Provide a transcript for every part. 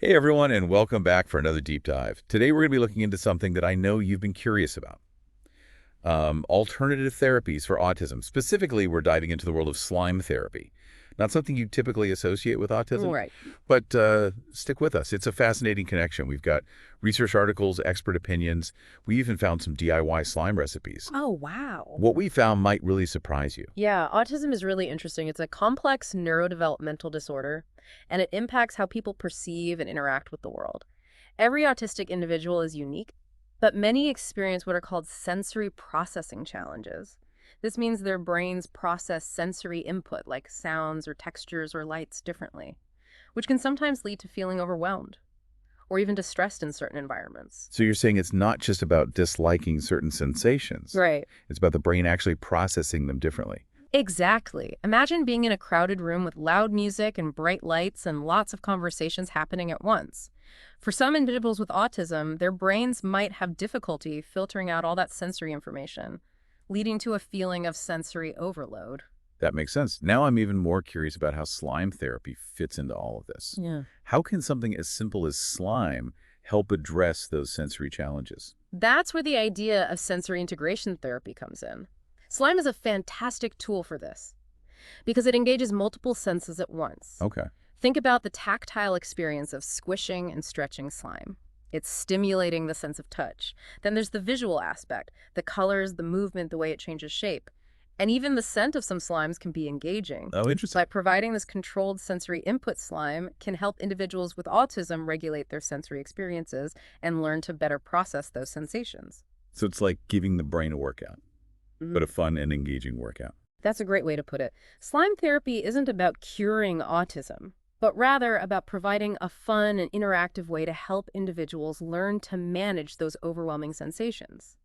Hey everyone, and welcome back for another deep dive. Today we're going to be looking into something that I know you've been curious about. Alternative therapies for autism. Specifically, we're diving into the world of slime therapy. Not something you typically associate with autism, Right. but stick with us. It's a fascinating connection. We've got research articles, expert opinions. We even found some DIY slime recipes. Oh, wow. What we found might really surprise you. Yeah, autism is really interesting. It's a complex neurodevelopmental disorder, and it impacts how people perceive and interact with the world. Every autistic individual is unique, but many experience what are called sensory processing challenges. This means their brains process sensory input like sounds or textures or lights differently, which can sometimes lead to feeling overwhelmed or even distressed in certain environments. So you're saying it's not just about disliking certain sensations. Right. It's about the brain actually processing them differently. Exactly. Imagine being in a crowded room with loud music and bright lights and lots of conversations happening at once. For some individuals with autism, their brains might have difficulty filtering out all that sensory information, leading to a feeling of sensory overload. That makes sense. Now I'm even more curious about how slime therapy fits into all of this. Yeah. How can something as simple as slime help address those sensory challenges? That's where the idea of sensory integration therapy comes in. Slime is a fantastic tool for this because it engages multiple senses at once. Okay. Think about the tactile experience of squishing and stretching slime. It's stimulating the sense of touch. Then there's the visual aspect, the colors, the movement, the way it changes shape. And even the scent of some slimes can be engaging. Oh, interesting. By providing this controlled sensory input, slime can help individuals with autism regulate their sensory experiences and learn to better process those sensations. So it's like giving the brain a workout, but a fun and engaging workout. That's a great way to put it. Slime therapy isn't about curing autism, but rather about providing a fun and interactive way to help individuals learn to manage those overwhelming sensations.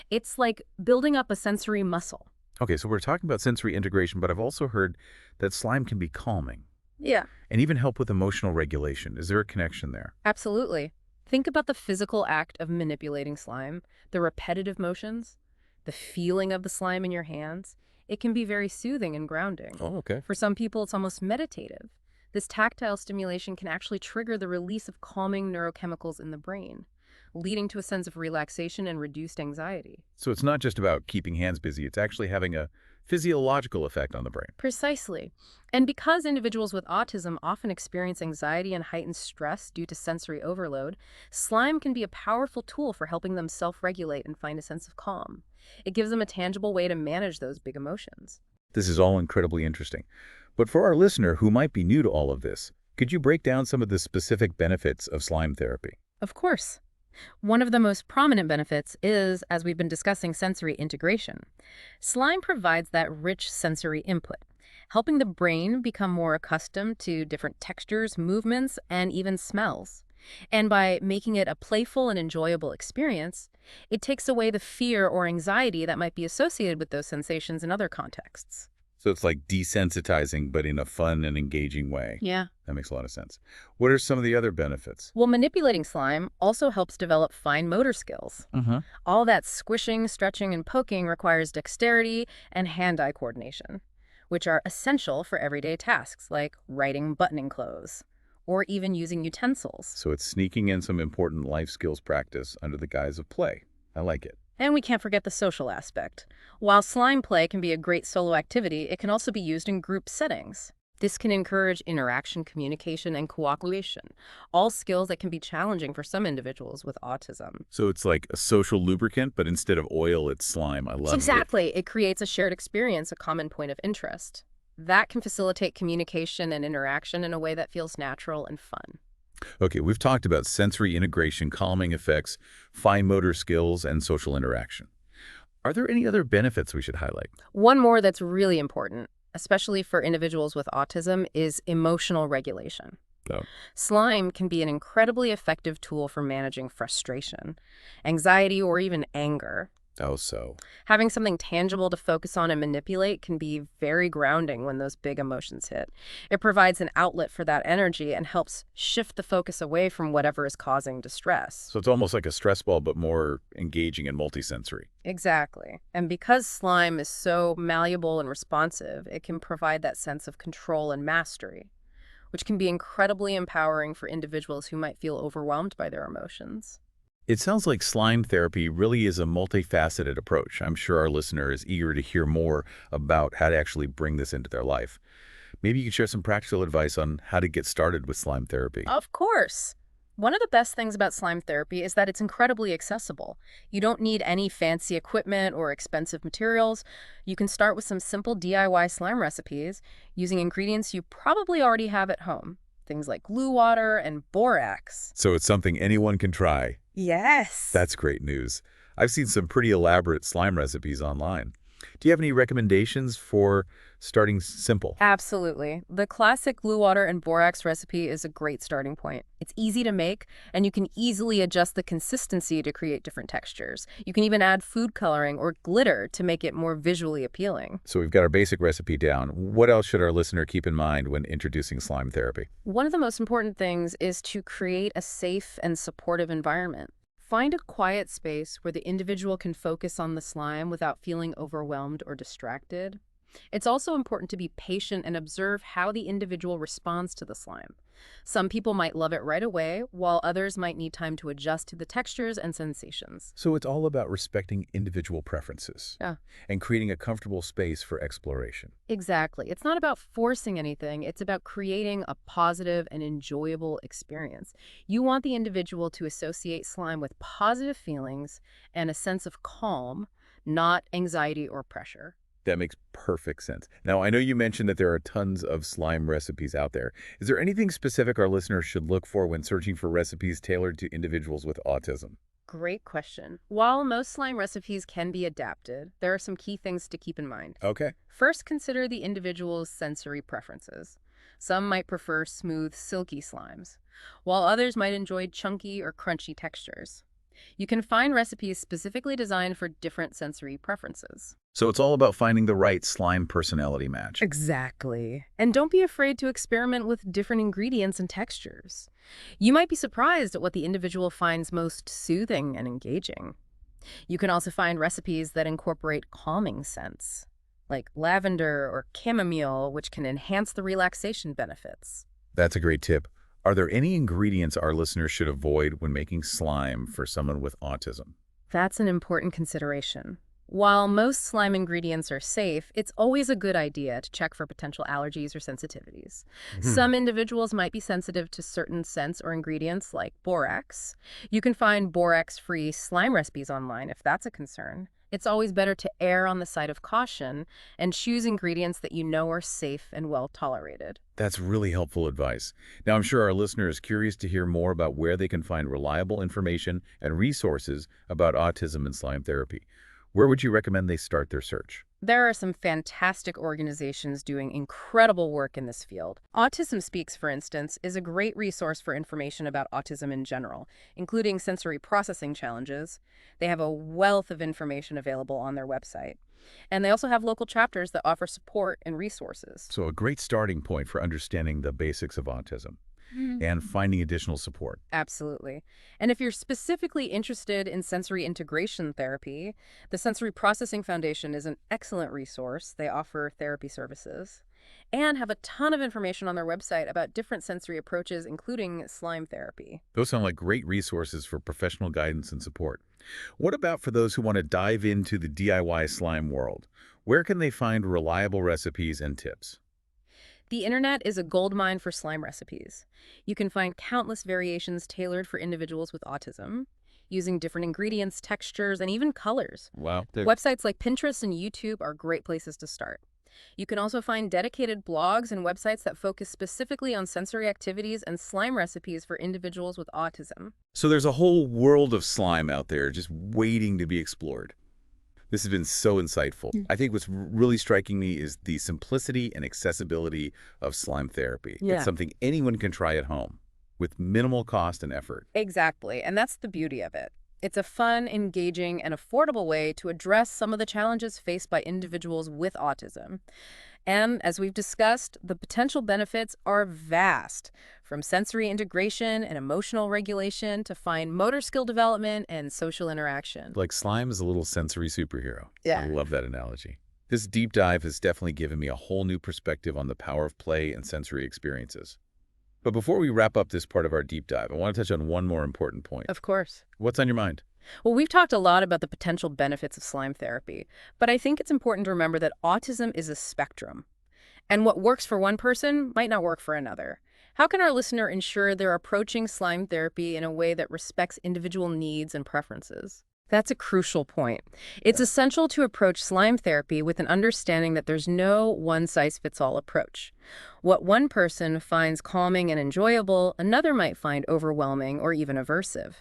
It's like building up a sensory muscle. Okay, so we're talking about sensory integration, but I've also heard that slime can be calming Yeah, and even help with emotional regulation. Is there a connection there? absolutely. Think about the physical act of manipulating slime, the repetitive motions, the feeling of the slime in your hands. It can be very soothing and grounding. Oh, okay. For some people, it's almost meditative. This tactile stimulation can actually trigger the release of calming neurochemicals in the brain, leading to a sense of relaxation and reduced anxiety. So it's not just about keeping hands busy, it's actually having a physiological effect on the brain. Precisely. And because individuals with autism often experience anxiety and heightened stress due to sensory overload, slime can be a powerful tool for helping them self-regulate and find a sense of calm. It gives them a tangible way to manage those big emotions. This is all incredibly interesting. But for our listener who might be new to all of this, could you break down some of the specific benefits of slime therapy? Of course. One of the most prominent benefits is, as we've been discussing, sensory integration. Slime provides that rich sensory input, helping the brain become more accustomed to different textures, movements, and even smells. And by making it a playful and enjoyable experience, it takes away the fear or anxiety that might be associated with those sensations in other contexts. So it's like desensitizing, but in a fun and engaging way. Yeah. That makes a lot of sense. What are some of the other benefits? Well, manipulating slime also helps develop fine motor skills. All that squishing, stretching, and poking requires dexterity and hand-eye coordination, which are essential for everyday tasks like writing buttoning clothes or even using utensils. So it's sneaking in some important life skills practice under the guise of play. I like it. And we can't forget the social aspect. While slime play can be a great solo activity, it can also be used in group settings. This can encourage interaction, communication, and cooperation, all skills that can be challenging for some individuals with autism. So it's like a social lubricant, but instead of oil, it's slime. I love it. Exactly. It creates a shared experience, a common point of interest. That can facilitate communication and interaction in a way that feels natural and fun. Okay, we've talked about sensory integration, calming effects, fine motor skills, and social interaction. Are there any other benefits we should highlight? One more that's really important, especially for individuals with autism, is emotional regulation. Oh. Slime can be an incredibly effective tool for managing frustration, anxiety, or even anger. Oh, so. Having something tangible to focus on and manipulate can be very grounding when those big emotions hit. It provides an outlet for that energy and helps shift the focus away from whatever is causing distress. So it's almost like a stress ball, but more engaging and multisensory. Exactly. And because slime is so malleable and responsive, it can provide that sense of control and mastery, which can be incredibly empowering for individuals who might feel overwhelmed by their emotions. It sounds like slime therapy really is a multifaceted approach. I'm sure our listener is eager to hear more about how to actually bring this into their life. Maybe you could share some practical advice on how to get started with slime therapy. Of course. One of the best things about slime therapy is that it's incredibly accessible. You don't need any fancy equipment or expensive materials. You can start with some simple DIY slime recipes using ingredients you probably already have at home. Things like glue water and borax. So it's something anyone can try. Yes. That's great news. I've seen some pretty elaborate slime recipes online. Do you have any recommendations for starting simple? Absolutely. The classic glue water and borax recipe is a great starting point. It's easy to make, and you can easily adjust the consistency to create different textures. You can even add food coloring or glitter to make it more visually appealing. So we've got our basic recipe down. What else should our listener keep in mind when introducing slime therapy? One of the most important things is to create a safe and supportive environment. Find a quiet space where the individual can focus on the slime without feeling overwhelmed or distracted. It's also important to be patient and observe how the individual responds to the slime. Some people might love it right away, while others might need time to adjust to the textures and sensations. So it's all about respecting individual preferences Yeah, and creating a comfortable space for exploration. exactly. It's not about forcing anything. It's about creating a positive and enjoyable experience. You want the individual to associate slime with positive feelings and a sense of calm, not anxiety or pressure. That makes perfect sense. Now, I know you mentioned that there are tons of slime recipes out there. Is there anything specific our listeners should look for when searching for recipes tailored to individuals with autism? Great question. While most slime recipes can be adapted, there are some key things to keep in mind. Okay. First, consider the individual's sensory preferences. Some might prefer smooth, silky slimes, while others might enjoy chunky or crunchy textures. You can find recipes specifically designed for different sensory preferences. So it's all about finding the right slime personality match. Exactly. And don't be afraid to experiment with different ingredients and textures. You might be surprised at what the individual finds most soothing and engaging. You can also find recipes that incorporate calming scents, like lavender or chamomile, which can enhance the relaxation benefits. That's a great tip. Are there any ingredients our listeners should avoid when making slime for someone with autism? That's an important consideration. While most slime ingredients are safe, it's always a good idea to check for potential allergies or sensitivities. Some individuals might be sensitive to certain scents or ingredients like borax. You can find borax-free slime recipes online if that's a concern. It's always better to err on the side of caution and choose ingredients that you know are safe and well tolerated. That's really helpful advice. Now, I'm sure our listener is curious to hear more about where they can find reliable information and resources about autism and slime therapy. Where would you recommend they start their search? There are some fantastic organizations doing incredible work in this field. Autism Speaks, for instance, is a great resource for information about autism in general, including sensory processing challenges. They have a wealth of information available on their website. And they also have local chapters that offer support and resources. So a great starting point for understanding the basics of autism and finding additional support. Absolutely. And if you're specifically interested in sensory integration therapy, the Sensory Processing Foundation is an excellent resource. They offer therapy services and have a ton of information on their website about different sensory approaches, including slime therapy. Those sound like great resources for professional guidance and support. What about for those who want to dive into the DIY slime world? Where can they find reliable recipes and tips? The internet is a goldmine for slime recipes. You can find countless variations tailored for individuals with autism, using different ingredients, textures, and even colors. Wow. Websites like Pinterest and YouTube are great places to start. You can also find dedicated blogs and websites that focus specifically on sensory activities and slime recipes for individuals with autism. So there's a whole world of slime out there just waiting to be explored. This has been so insightful. I think what's really striking me is the simplicity and accessibility of slime therapy. Yeah. It's something anyone can try at home with minimal cost and effort. Exactly, and that's the beauty of it. It's a fun, engaging, and affordable way to address some of the challenges faced by individuals with autism. And as we've discussed, the potential benefits are vast, from sensory integration and emotional regulation to fine motor skill development and social interaction. Like slime is a little sensory superhero. Yeah. I love that analogy. This deep dive has definitely given me a whole new perspective on the power of play and sensory experiences. But before we wrap up this part of our deep dive, I want to touch on one more important point. Of course. What's on your mind? Well, we've talked a lot about the potential benefits of slime therapy, but I think it's important to remember that autism is a spectrum, and what works for one person might not work for another. How can our listener ensure they're approaching slime therapy in a way that respects individual needs and preferences? That's a crucial point. It's essential to approach slime therapy with an understanding that there's no one-size-fits-all approach. What one person finds calming and enjoyable, another might find overwhelming or even aversive.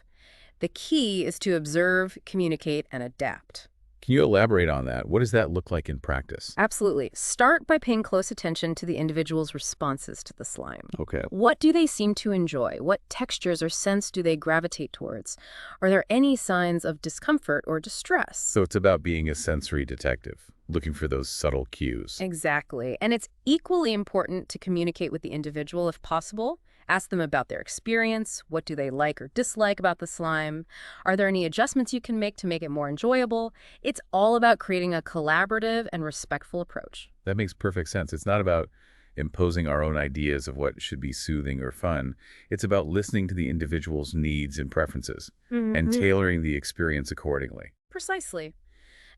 The key is to observe, communicate, and adapt. Can you elaborate on that? What does that look like in practice? Absolutely. Start by paying close attention to the individual's responses to the slime. Okay. What do they seem to enjoy? What textures or scents do they gravitate towards? Are there any signs of discomfort or distress? So it's about being a sensory detective, looking for those subtle cues. Exactly. And it's equally important to communicate with the individual if possible. Ask them about their experience. What do they like or dislike about the slime? Are there any adjustments you can make to make it more enjoyable? It's all about creating a collaborative and respectful approach. That makes perfect sense. It's not about imposing our own ideas of what should be soothing or fun. It's about listening to the individual's needs and preferences and tailoring the experience accordingly. Precisely.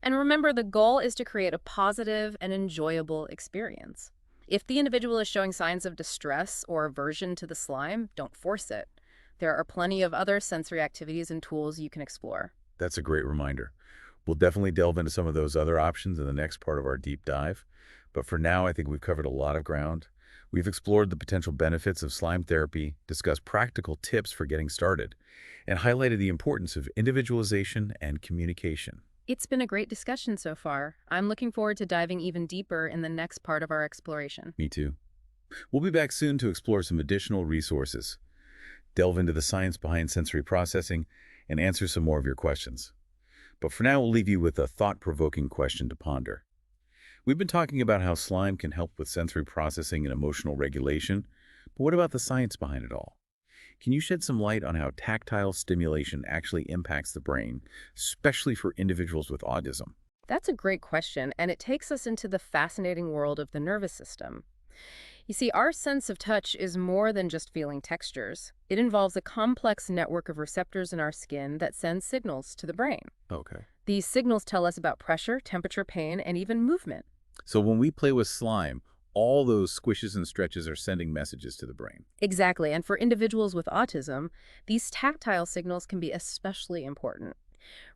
And remember, the goal is to create a positive and enjoyable experience. If the individual is showing signs of distress or aversion to the slime, don't force it. There are plenty of other sensory activities and tools you can explore. That's a great reminder. We'll definitely delve into some of those other options in the next part of our deep dive. But for now, I think we've covered a lot of ground. We've explored the potential benefits of slime therapy, discussed practical tips for getting started, and highlighted the importance of individualization and communication. It's been a great discussion so far. I'm looking forward to diving even deeper in the next part of our exploration. Me too. We'll be back soon to explore some additional resources, delve into the science behind sensory processing, and answer some more of your questions. But for now, we'll leave you with a thought-provoking question to ponder. We've been talking about how slime can help with sensory processing and emotional regulation, but what about the science behind it all? Can you shed some light on how tactile stimulation actually impacts the brain, especially for individuals with autism? That's a great question, and it takes us into the fascinating world of the nervous system. You see, our sense of touch is more than just feeling textures. It involves a complex network of receptors in our skin that send signals to the brain. Okay. These signals tell us about pressure, temperature, pain, and even movement. So when we play with slime, all those squishes and stretches are sending messages to the brain. Exactly, and for individuals with autism, these tactile signals can be especially important.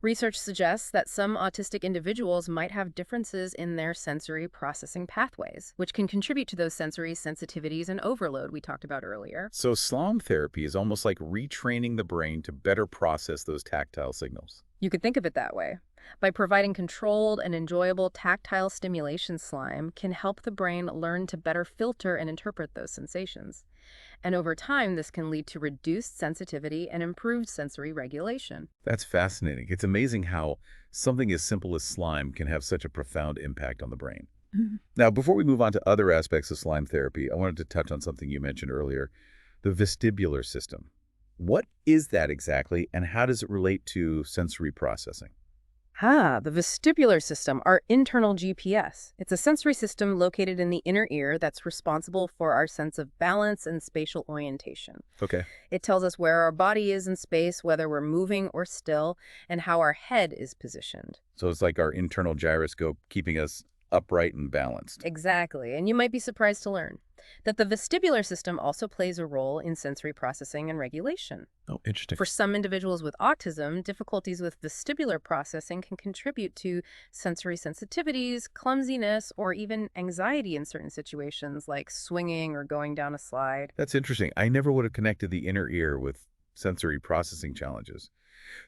Research suggests that some autistic individuals might have differences in their sensory processing pathways, which can contribute to those sensory sensitivities and overload we talked about earlier. So slime therapy is almost like retraining the brain to better process those tactile signals. You could think of it that way. By providing controlled and enjoyable tactile stimulation, slime can help the brain learn to better filter and interpret those sensations. And over time, this can lead to reduced sensitivity and improved sensory regulation. That's fascinating. It's amazing how something as simple as slime can have such a profound impact on the brain. Now, before we move on to other aspects of slime therapy, I wanted to touch on something you mentioned earlier, the vestibular system. What is that exactly, and how does it relate to sensory processing? The vestibular system, our internal GPS. It's a sensory system located in the inner ear that's responsible for our sense of balance and spatial orientation. Okay. It tells us where our body is in space, whether we're moving or still, and how our head is positioned. So it's like our internal gyroscope keeping us upright and balanced. Exactly, and you might be surprised to learn that the vestibular system also plays a role in sensory processing and regulation. Oh, interesting. For some individuals with autism, difficulties with vestibular processing can contribute to sensory sensitivities, clumsiness, or even anxiety in certain situations like swinging or going down a slide. That's interesting. I never would have connected the inner ear with sensory processing challenges.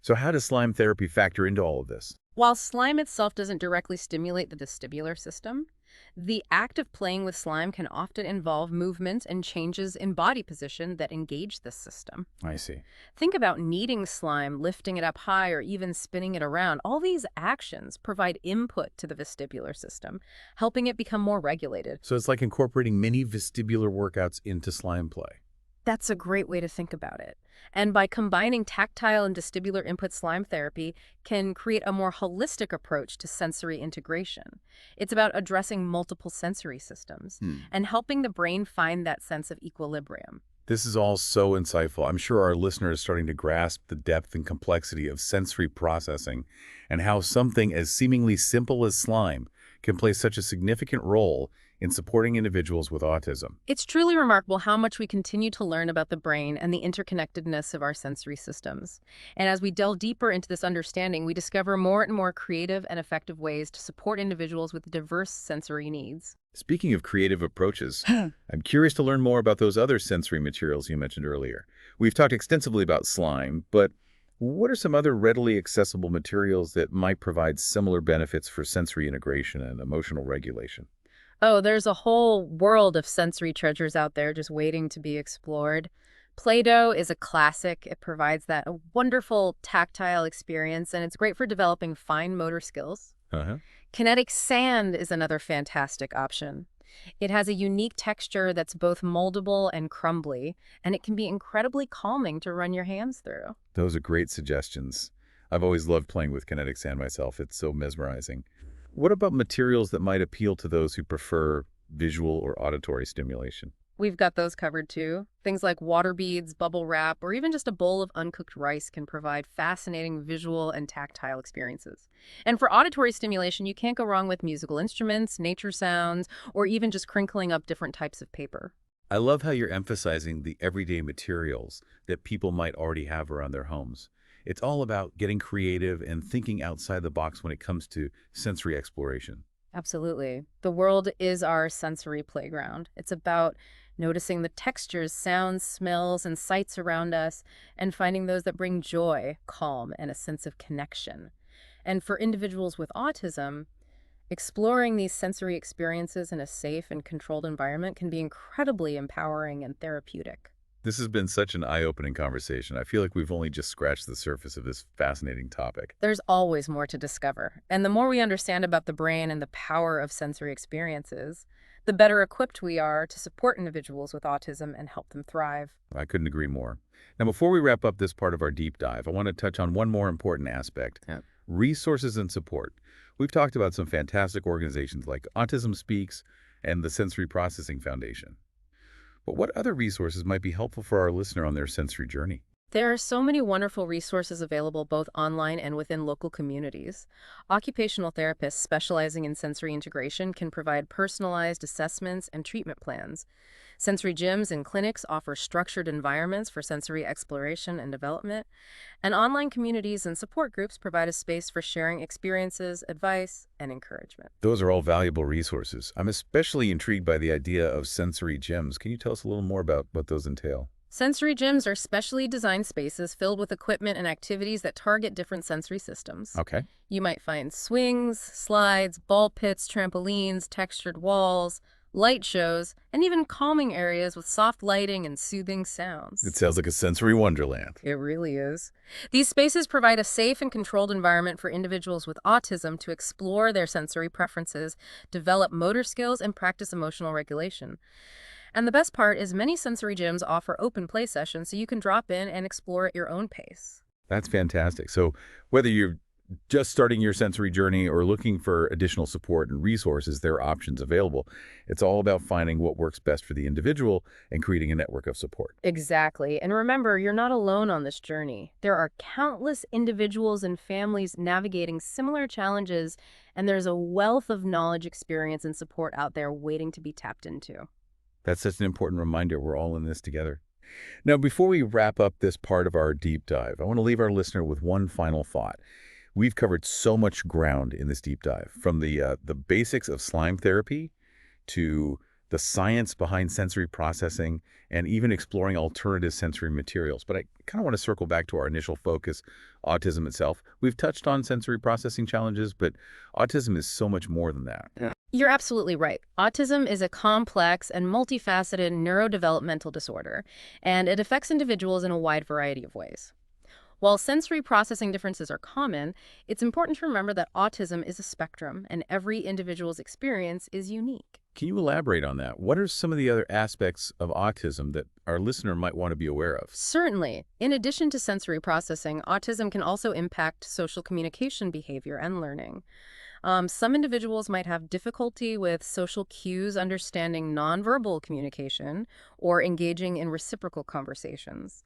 So how does slime therapy factor into all of this? While slime itself doesn't directly stimulate the vestibular system, the act of playing with slime can often involve movement and changes in body position that engage this system. I see. Think about kneading slime, lifting it up high, or even spinning it around. All these actions provide input to the vestibular system, helping it become more regulated. So it's like incorporating mini vestibular workouts into slime play. That's a great way to think about it. And by combining tactile and vestibular input, slime therapy can create a more holistic approach to sensory integration. It's about addressing multiple sensory systems and helping the brain find that sense of equilibrium. This is all so insightful. I'm sure our listener is starting to grasp the depth and complexity of sensory processing and how something as seemingly simple as slime can play such a significant role in supporting individuals with autism. It's truly remarkable how much we continue to learn about the brain and the interconnectedness of our sensory systems. And as we delve deeper into this understanding, we discover more and more creative and effective ways to support individuals with diverse sensory needs. Speaking of creative approaches, I'm curious to learn more about those other sensory materials you mentioned earlier. We've talked extensively about slime, but what are some other readily accessible materials that might provide similar benefits for sensory integration and emotional regulation? Oh, there's a whole world of sensory treasures out there just waiting to be explored. Play-Doh is a classic. It provides that a wonderful tactile experience, and it's great for developing fine motor skills. Uh-huh. Kinetic sand is another fantastic option. It has a unique texture that's both moldable and crumbly, and it can be incredibly calming to run your hands through. Those are great suggestions. I've always loved playing with kinetic sand myself. It's so mesmerizing. What about materials that might appeal to those who prefer visual or auditory stimulation? We've got those covered too. Things like water beads, bubble wrap, or even just a bowl of uncooked rice can provide fascinating visual and tactile experiences. And for auditory stimulation, you can't go wrong with musical instruments, nature sounds, or even just crinkling up different types of paper. I love how you're emphasizing the everyday materials that people might already have around their homes. It's all about getting creative and thinking outside the box when it comes to sensory exploration. Absolutely. The world is our sensory playground. It's about noticing the textures, sounds, smells, and sights around us, and finding those that bring joy, calm, and a sense of connection. And for individuals with autism, exploring these sensory experiences in a safe and controlled environment can be incredibly empowering and therapeutic. This has been such an eye-opening conversation. I feel like we've only just scratched the surface of this fascinating topic. There's always more to discover, and the more we understand about the brain and the power of sensory experiences, the better equipped we are to support individuals with autism and help them thrive. I couldn't agree more. Now, before we wrap up this part of our deep dive, I want to touch on one more important aspect, Yeah. resources and support. We've talked about some fantastic organizations like Autism Speaks and the Sensory Processing Foundation. But what other resources might be helpful for our listener on their sensory journey? There are so many wonderful resources available both online and within local communities. Occupational therapists specializing in sensory integration can provide personalized assessments and treatment plans. Sensory gyms and clinics offer structured environments for sensory exploration and development. And online communities and support groups provide a space for sharing experiences, advice, and encouragement. Those are all valuable resources. I'm especially intrigued by the idea of sensory gyms. Can you tell us a little more about what those entail? Sensory gyms are specially designed spaces filled with equipment and activities that target different sensory systems. Okay. You might find swings, slides, ball pits, trampolines, textured walls, light shows, and even calming areas with soft lighting and soothing sounds. It sounds like a sensory wonderland. It really is. These spaces provide a safe and controlled environment for individuals with autism to explore their sensory preferences, develop motor skills, and practice emotional regulation. And the best part is many sensory gyms offer open play sessions so you can drop in and explore at your own pace. That's fantastic. So whether you're just starting your sensory journey or looking for additional support and resources, there are options available. It's all about finding what works best for the individual and creating a network of support. Exactly. And remember, you're not alone on this journey. There are countless individuals and families navigating similar challenges, and there's a wealth of knowledge, experience, and support out there waiting to be tapped into. That's such an important reminder. We're all in this together. Now, before we wrap up this part of our deep dive, I want to leave our listener with one final thought. We've covered so much ground in this deep dive, from the basics of slime therapy to the science behind sensory processing and even exploring alternative sensory materials. But I kind of want to circle back to our initial focus, autism itself. We've touched on sensory processing challenges, but autism is so much more than that. You're absolutely right. Autism is a complex and multifaceted neurodevelopmental disorder, and it affects individuals in a wide variety of ways. While sensory processing differences are common, it's important to remember that autism is a spectrum, and every individual's experience is unique. Can you elaborate on that? What are some of the other aspects of autism that our listener might want to be aware of? Certainly. In addition to sensory processing, autism can also impact social communication behavior and learning. Some individuals might have difficulty with social cues, understanding nonverbal communication, or engaging in reciprocal conversations.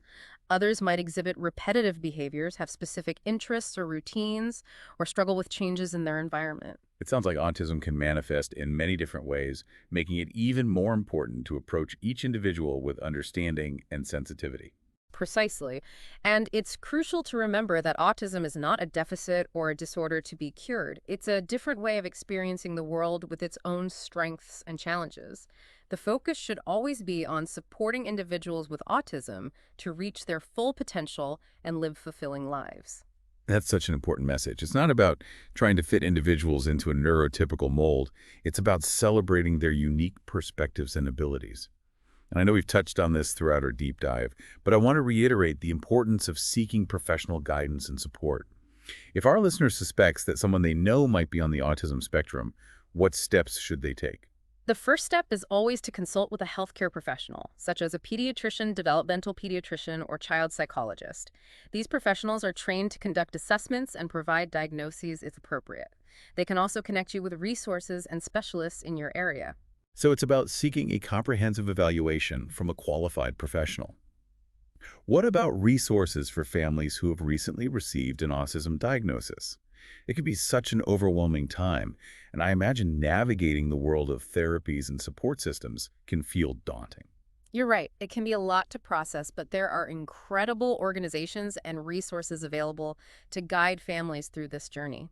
Others might exhibit repetitive behaviors, have specific interests or routines, or struggle with changes in their environment. It sounds like autism can manifest in many different ways, making it even more important to approach each individual with understanding and sensitivity. Precisely. And it's crucial to remember that autism is not a deficit or a disorder to be cured. It's a different way of experiencing the world with its own strengths and challenges. The focus should always be on supporting individuals with autism to reach their full potential and live fulfilling lives. That's such an important message. It's not about trying to fit individuals into a neurotypical mold. It's about celebrating their unique perspectives and abilities. And I know we've touched on this throughout our deep dive, but I want to reiterate the importance of seeking professional guidance and support. If our listener suspects that someone they know might be on the autism spectrum, what steps should they take? The first step is always to consult with a healthcare professional, such as a pediatrician, developmental pediatrician, or child psychologist. These professionals are trained to conduct assessments and provide diagnoses if appropriate. They can also connect you with resources and specialists in your area. So it's about seeking a comprehensive evaluation from a qualified professional. What about resources for families who have recently received an autism diagnosis? It can be such an overwhelming time, and I imagine navigating the world of therapies and support systems can feel daunting. You're right. It can be a lot to process, but there are incredible organizations and resources available to guide families through this journey.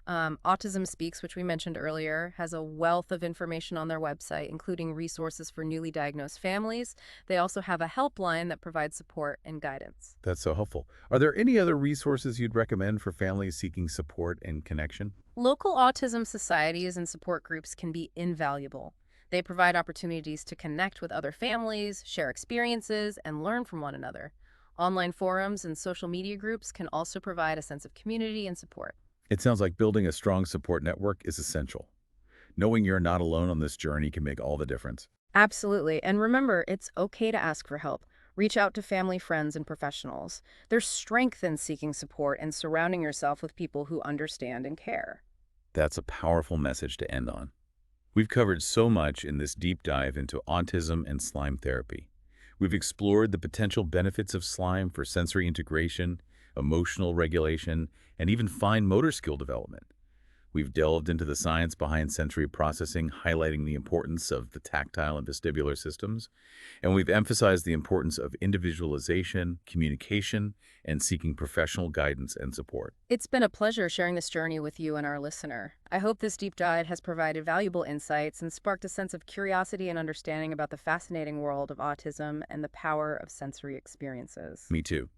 Autism Speaks, which we mentioned earlier, has a wealth of information on their website, including resources for newly diagnosed families. They also have a helpline that provides support and guidance. That's so helpful. Are there any other resources you'd recommend for families seeking support and connection? Local autism societies and support groups can be invaluable. They provide opportunities to connect with other families, share experiences, and learn from one another. Online forums and social media groups can also provide a sense of community and support. It sounds like building a strong support network is essential. Knowing you're not alone on this journey can make all the difference. Absolutely. And remember, it's okay to ask for help. Reach out to family, friends, and professionals. There's strength in seeking support and surrounding yourself with people who understand and care. That's a powerful message to end on. We've covered so much in this deep dive into autism and slime therapy. We've explored the potential benefits of slime for sensory integration, emotional regulation, and even fine motor skill development. We've delved into the science behind sensory processing, highlighting the importance of the tactile and vestibular systems, and we've emphasized the importance of individualization, communication, and seeking professional guidance and support. It's been a pleasure sharing this journey with you and our listener. I hope this deep dive has provided valuable insights and sparked a sense of curiosity and understanding about the fascinating world of autism and the power of sensory experiences. Me too.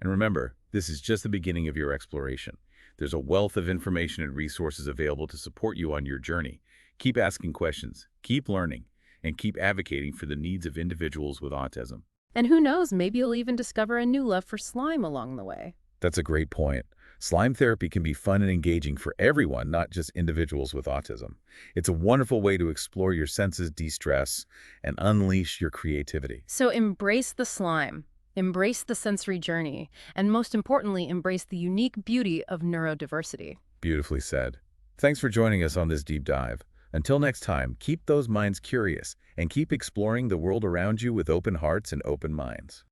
And remember, this is just the beginning of your exploration. There's a wealth of information and resources available to support you on your journey. Keep asking questions, keep learning, and keep advocating for the needs of individuals with autism. And who knows, maybe you'll even discover a new love for slime along the way. That's a great point. Slime therapy can be fun and engaging for everyone, not just individuals with autism. It's a wonderful way to explore your senses, de-stress, and unleash your creativity. So embrace the slime. Embrace the sensory journey, and most importantly, embrace the unique beauty of neurodiversity. Beautifully said. Thanks for joining us on this deep dive. Until next time, keep those minds curious and keep exploring the world around you with open hearts and open minds.